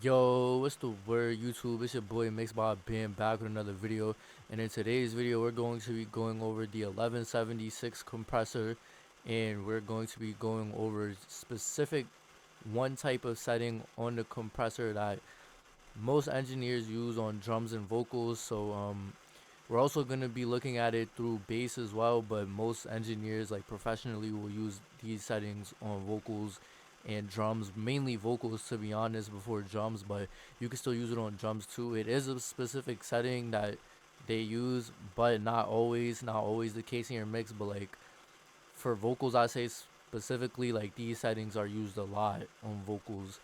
Yo, what's the word, YouTube? It's your boy mixedbybam back with another video. And in today's video, we're going to be going over the 1176 compressor, and we're going to be going over specific one type of setting on the compressor that most engineers use on drums and vocals. We're also going to be looking at it through bass as well, but most engineers, like professionally, will use these settings on vocals and drums, mainly vocals to be honest, before drums, but you can still use it on drums too. It is a specific setting that they use, but not always the case in your mix. But like for vocals, I say specifically, like these settings are used a lot on vocals.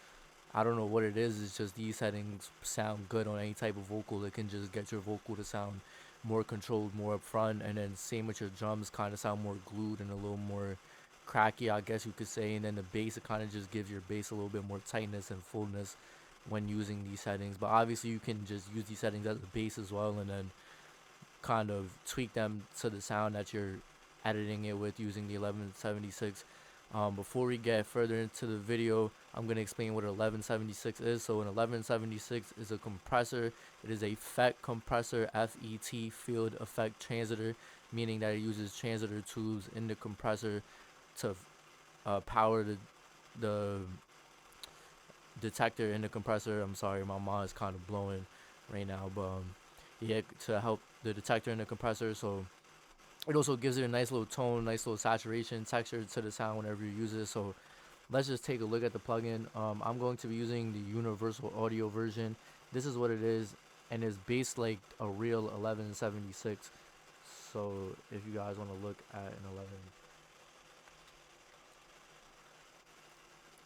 I don't know what it is. It's just these settings sound good on any type of vocal. It can just get your vocal to sound more controlled, more upfront, and then same with your drums, kind of sound more glued and a little more cracky, I guess you could say. And then the bass, it kind of just gives your bass a little bit more tightness and fullness when using these settings. But obviously, you can just use these settings as a bass as well, and then kind of tweak them to the sound that you're editing it with using the 1176. Before we get further into the video, I'm going to explain what an 1176 is. So an 1176 is a compressor. It is a FET compressor, FET, field effect transitor, meaning that it uses transitor tubes in the compressor to power the detector in the compressor. I'm sorry, my mind is kind of blowing right now, but yeah, to help the detector in the compressor. So it also gives it a nice little tone, nice little saturation texture to the sound whenever you use it. So let's just take a look at the plugin. I'm going to be using the universal audio version. This is what it is, and it's based like a real 1176. So if you guys want to look at an 11,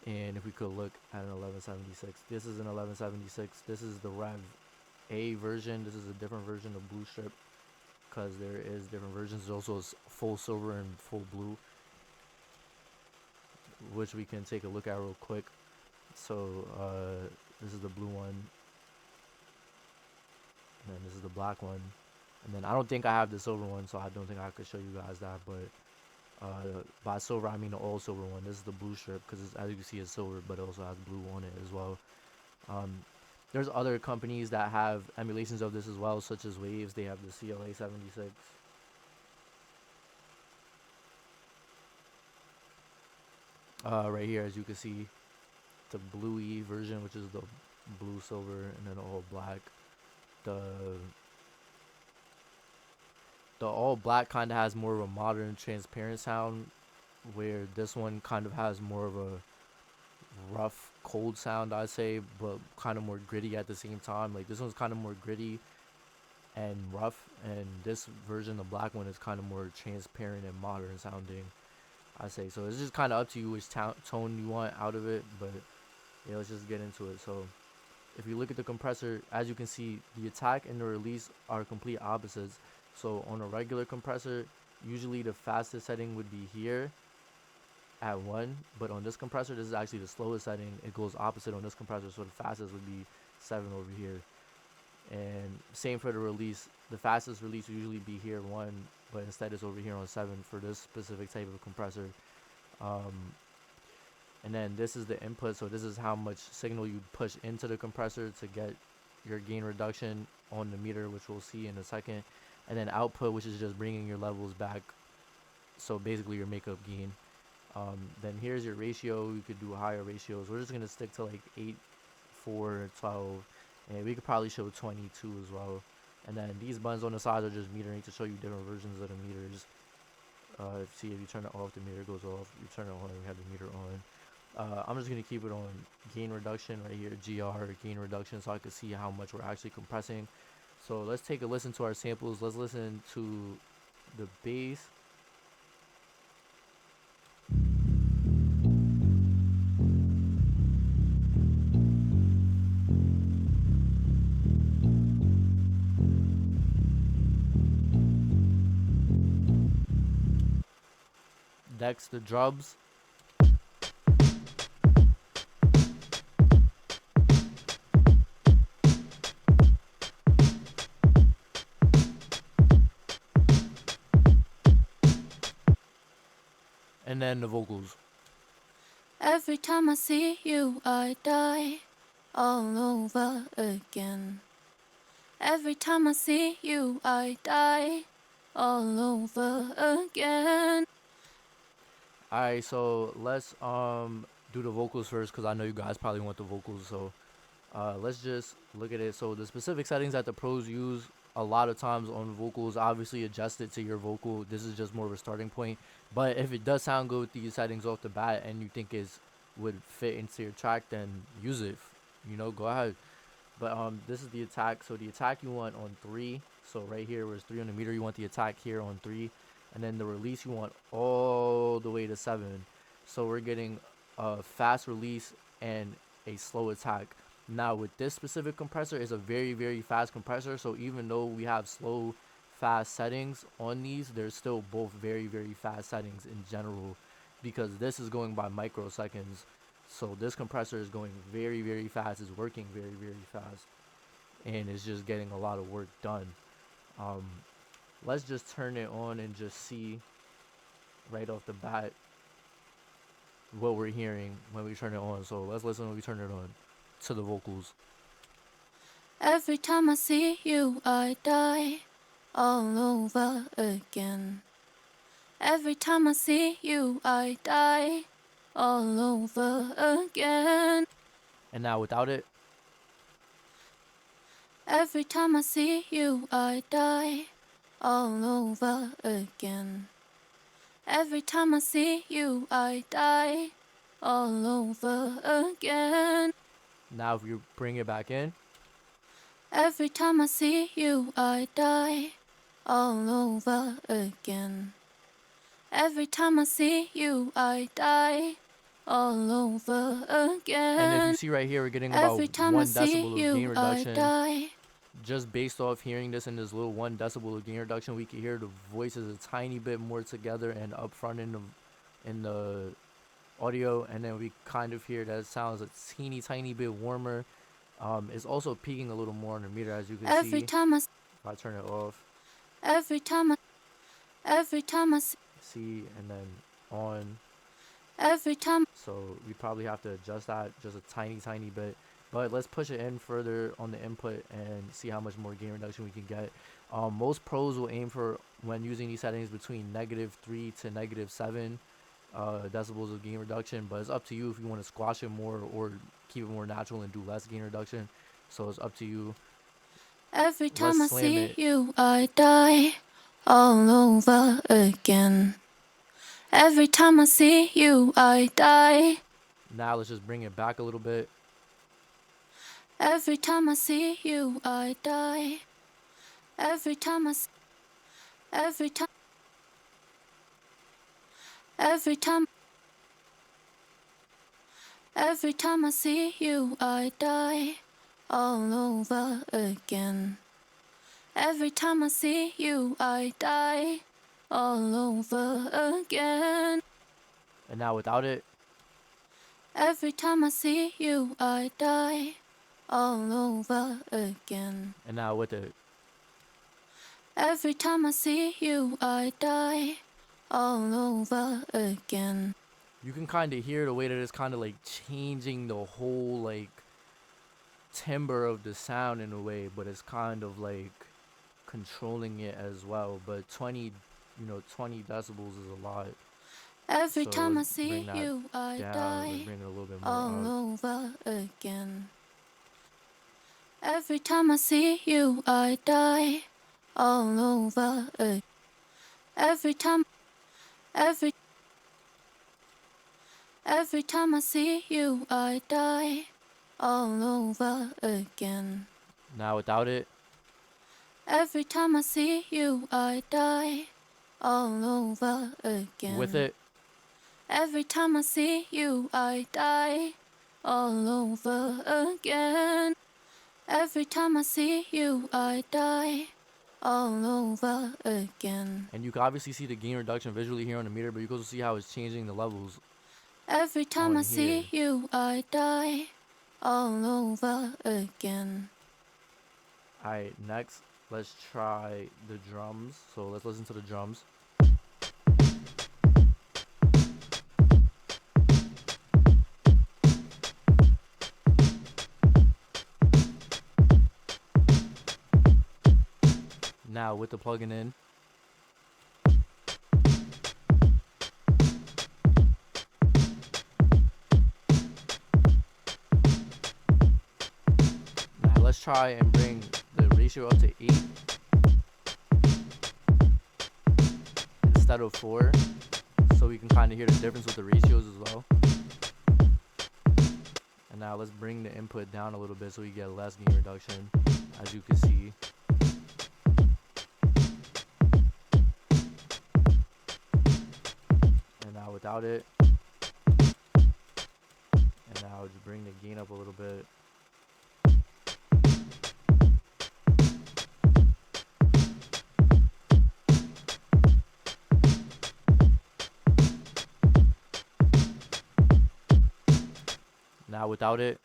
and if we could look at an 1176, this is an 1176. This is the Rev A version. This is a different version of Blue Strip, because there is different versions. There's also full silver and full blue, which we can take a look at real quick. So this is the blue one, and then this is the black one, and then I don't think I have the silver one, so I don't think I could show you guys that. But by silver I mean the all silver one. This is the Blue Strip, because as you can see it's silver, but it also has blue on it as well. um, there's other companies that have emulations of this as well, such as Waves. They have the CLA 76. Right here, as you can see, the bluey version, which is the blue silver and then all black. The the all black kind of has more of a modern transparent sound, where this one kind of has more of a rough cold sound, I'd say, but kind of more gritty at the same time. Like this one's kind of more gritty and rough, and this version, the black one, is kind of more transparent and modern sounding, I say. So it's just kind of up to you which tone you want out of it. But yeah, let's just get into it. So if you look at the compressor, as you can see, the attack and the release are complete opposites. So on a regular compressor, usually the fastest setting would be here at 1, but on this compressor, this is actually the slowest setting. It goes opposite on this compressor, so the fastest would be 7 over here. And same for the release. The fastest release would usually be here 1, but instead it's over here on 7 for this specific type of compressor. And then this is the input, so this is how much signal you push into the compressor to get your gain reduction on the meter, which we'll see in a second. And then output, which is just bringing your levels back, so basically your makeup gain. Then here's your ratio. You could do higher ratios. We're just going to stick to like 8, 4, 12, and we could probably show 22 as well. And then these buttons on the sides are just metering to show you different versions of the meters. See, if you turn it off, the meter goes off. You turn it on, we have the meter on. I'm just going to keep it on gain reduction right here, GR, gain reduction, so I can see how much we're actually compressing. So let's take a listen to our samples. Let's listen to the bass. Next, the drums. And then the vocals. Every time I see you, I die. all over again. Every time I see you, I die all over again. Alright, so let's do the vocals first because I know you guys probably want the vocals. So let's just look at it. So the specific settings that the pros use a lot of times on vocals, obviously adjust it to your vocal. This is just more of a starting point. But if it does sound good with these settings off the bat and you think is would fit into your track, then use it. You know, go ahead. But this is the attack. So the attack you want on 3. So right here where it's 3 on the meter, you want the attack here on 3. And then the release you want all the way to 7. So we're getting a fast release and a slow attack. Now with this specific compressor, it's a very, very fast compressor. So even though we have slow, fast settings on these, they're still both very, very fast settings in general, because this is going by microseconds. So this compressor is going very, very fast. It's working very, very fast, and it's just getting a lot of work done. Um, let's just turn it on and just see right off the bat what we're hearing when we turn it on. So let's listen when we turn it on to the vocals. Every time I see you, I die all over again. Every time I see you, I die all over again. And now without it, Every time I see you, I die all over again. Every time I see you, I die all over again. now if you bring it back in, Every time I see you, I die all over again. Every time I see you, I die all over again. and if you see right here, we're getting about 1 decibel of gain reduction. Just based off hearing this in this little 1 decibel of gain reduction, we can hear the voices a tiny bit more together and up front in the audio, and then we kind of hear that it sounds a tiny bit warmer. It's also peaking a little more on the meter, as you can see. If I turn it off, every time I see, and then on. every time So we probably have to adjust that just a tiny bit. But let's push it in further on the input and see how much more gain reduction we can get. Most pros will aim for, when using these settings, between -3 to -7 decibels of gain reduction. But it's up to you if you want to squash it more or keep it more natural and do less gain reduction. So it's up to you. every time I see you, I die all over again. Every time I see you, I die. Now let's just bring it back a little bit. Every time I see you, I die. Every time every time every time every time I see you, I die all over again. Every time I see you, I die all over again. And now without it, every time I see you, I die all over again. And now with it, every time I see you, I die all over again. You can kind of hear the way that it's kind of like changing the whole like timbre of the sound in a way, but it's kind of like controlling it as well. But 20 decibels is a lot. Every time I see you, I die bring it a little bit more all up. over again. Every time I see you, I die all over again. Every time I see you, I die all over again. Now without it, every time I see you, I die all over again. With it, every time I see you, I die all over again. Every time I see you, I die all over again. And you can obviously see the gain reduction visually here on the meter, but you can also see how it's changing the levels. Every time I see you, I die all over again. Alright, next, let's try the drums. So let's listen to the drums. Now with the plugin in, now let's try and bring the ratio up to 8 instead of 4, so we can kind of hear the difference with the ratios as well. And now let's bring the input down a little bit so we get less gain reduction, as you can see. And now without it, and now just bring the gain up a little bit. Now without it.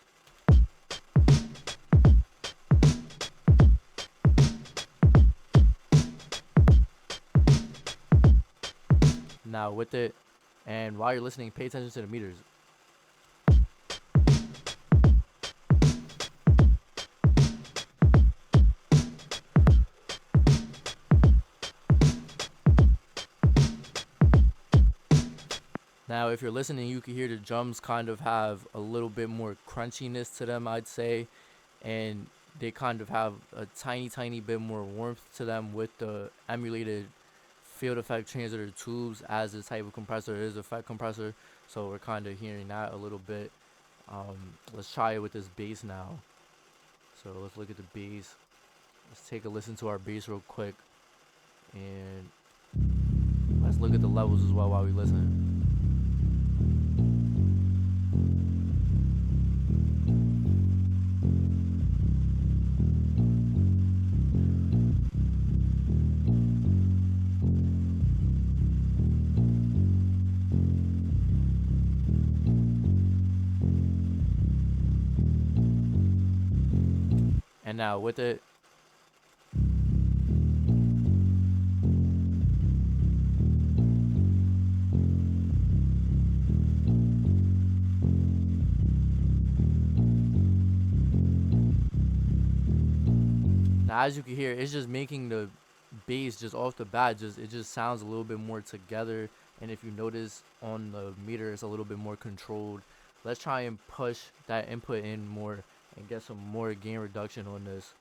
Now with it. And while you're listening, pay attention to the meters. Now if you're listening, you can hear the drums kind of have a little bit more crunchiness to them, I'd say, and they kind of have a tiny bit more warmth to them with the emulated field effect transmitter tubes, as this type of compressor is effect compressor. So we're kind of hearing that a little bit. Let's try it with this bass now. So let's look at the bass. Let's take a listen to our bass real quick, and let's look at the levels as well while we listen. And now with it, now as you can hear, it's just making the bass just off the bat, it just sounds a little bit more together. And if you notice on the meter, it's a little bit more controlled. Let's try and push that input in more and get some more gain reduction on this.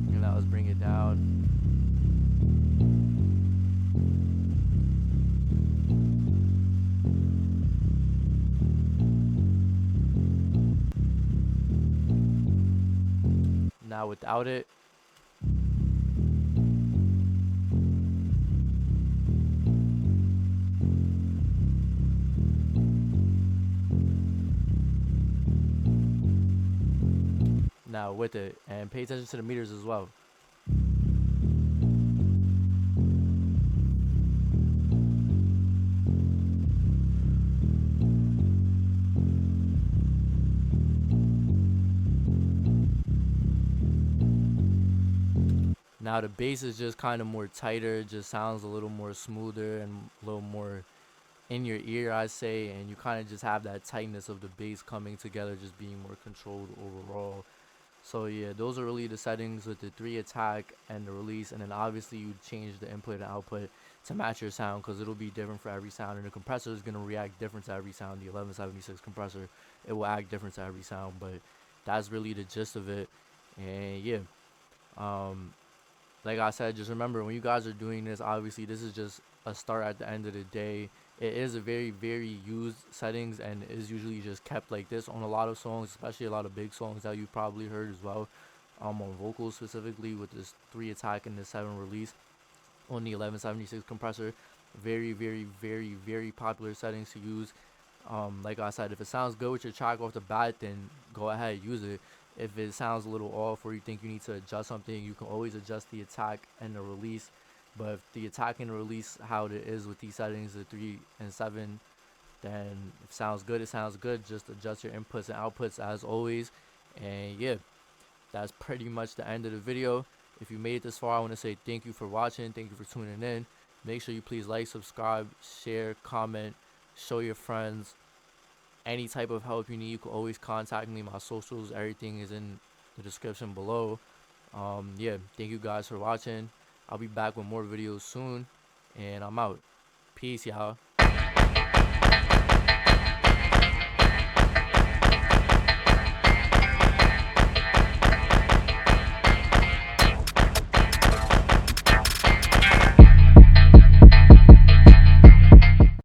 And now let's bring it down. Now without it. Now with it, and pay attention to the meters as well. Now the bass is just kind of more tighter, it just sounds a little more smoother and a little more in your ear, I say, and you kind of just have that tightness of the bass coming together, just being more controlled overall. So yeah, those are really the settings with the 3 attack and the release, and then obviously you change the input and output to match your sound, because it'll be different for every sound, and the compressor is going to react different to every sound. The 1176 compressor, it will act different to every sound, but that's really the gist of it. And yeah, like I said, just remember, when you guys are doing this, obviously this is just a start. At the end of the day, it is a very used settings, and is usually just kept like this on a lot of songs, especially a lot of big songs that you've probably heard as well, on vocals specifically, with this 3 attack and the 7 release on the 1176 compressor. Very popular settings to use. Like I said, if it sounds good with your track off the bat, then go ahead, use it. If it sounds a little off, or you think you need to adjust something, you can always adjust the attack and the release. But if the attack and the release, how it is with these settings, the 3 and 7, then if it sounds good, it sounds good. Just adjust your inputs and outputs as always. And yeah, that's pretty much the end of the video. If you made it this far, I want to say thank you for watching. Thank you for tuning in. Make sure you please like, subscribe, share, comment, show your friends. Any type of help you need, you can always contact me. My socials, everything is in the description below. Yeah, thank you guys for watching. I'll be back with more videos soon, and I'm out. Peace, y'all.